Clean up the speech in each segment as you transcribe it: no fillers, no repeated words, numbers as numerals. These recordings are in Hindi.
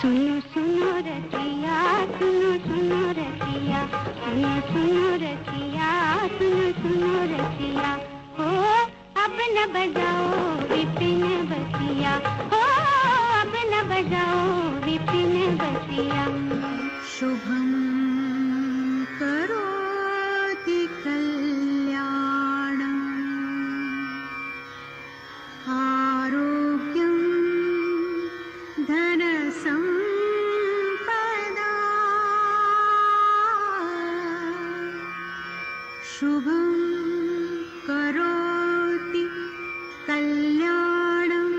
सुनो सुनो रसिया, सुनो सुनो रसिया, सुनो सुनो रसिया, सुनो सुनो रसिया। हो अब न बजाओ विपिन बसिया, हो अब न बजाओ विपिन बसिया। शुभम करोति कल्याणं, आरोग्यं धन संपदा। शुभं करोति कल्याणं।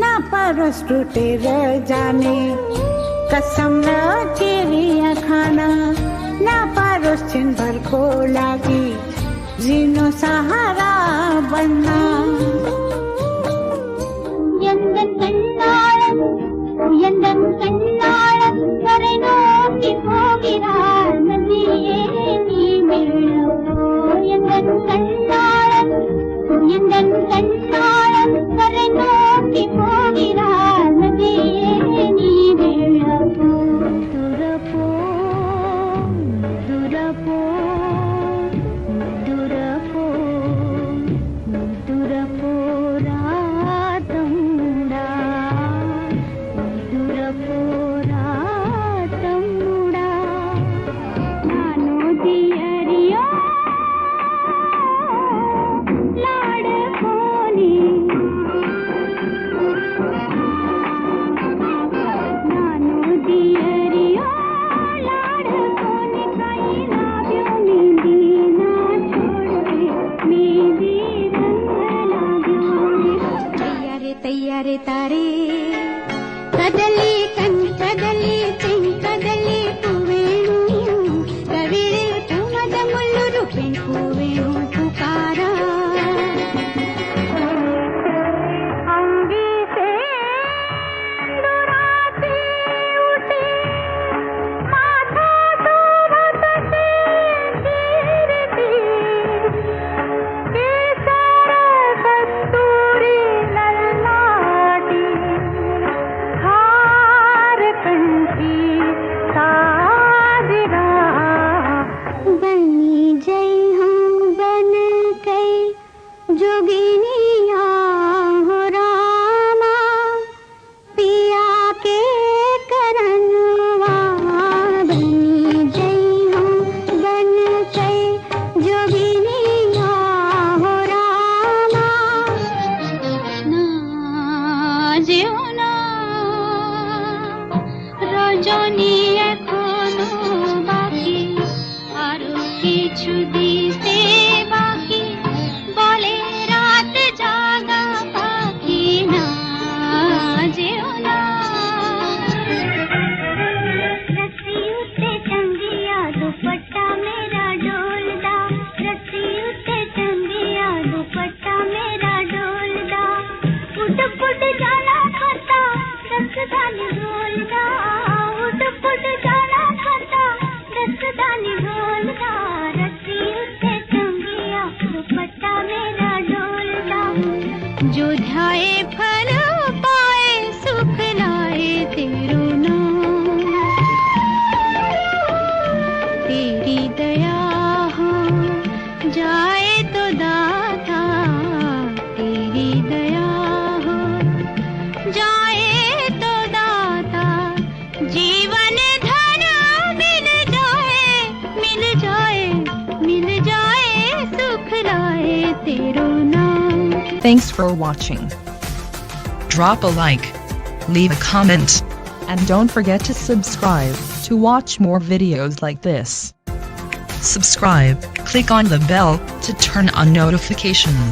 ना परस टूटे रह जाने कसम न चिड़िया खाना, ना परोस छिन भर को लागी जीनो सहारा बनना। எந்தன் கண்ணாளன் எந்தன் கண்ணாளன் கரை நோக்கி போகிறார் நதியே நீ வெள்ளப்போ. எந்தன் கண்ணாளன் கரை நோக்கி போகிறார் நதியே நீ வெள்ளப்போ. துரப்போ துரப்போ துரப்போ துரப்போ రాతముడా, దురపో రాతముడా. నాను దియరియో లాడకోని, నాను దియరియో లాడకోని కైలా బ్యోని దీనా छोड़के मेरी रंग लाग्योनी. तैयारे तारे कदली कन कदली चिं कदली पुवेणु कविळे तुमद मुल्लुरु पेंकुवेणु पुकारा. अंगी से दुराती उठी माथा शोभत से कीर्ति, केसर कस्तूरी ललाटी, हार कंठी साजरा. बनी जई हूँ बन कई जोगिनिया हो रामा, पिया के करनवा. बनी जई हूँ बन कई जोगिनिया हो रामा, ना যেও না রজনী এখনো বাকি, আরো কিছু দিতে বাকি, বলে রাত জাগা পাখি। না যেও না। रस्सी उत्ते चंगिया दुपट्टा मेरा डोलदा, रस्सी उत्ते चंगिया दुपट्टा मेरा डोलदा. उठ पुट जाना खाता दस्तदानी ढोलदा, उठ पुट जाना खाता दस्तदानी ढोलदा. रस्सी उत्ते चंगिया दुपट्टा मेरा डोलदा. जो ध्याए फल पाए सुख लाए तेरो नाम, तेरी दया हो जाए तो दाता, तेरी दया हो जाए तो दाता. जीवन धन मिल जाए मिल जाए मिल जाए, सुख लाए तेरो नाम. Thanks for watching. Drop a like, leave a comment, and don't forget to subscribe to watch more videos like this. Subscribe, click on the bell to turn on notifications.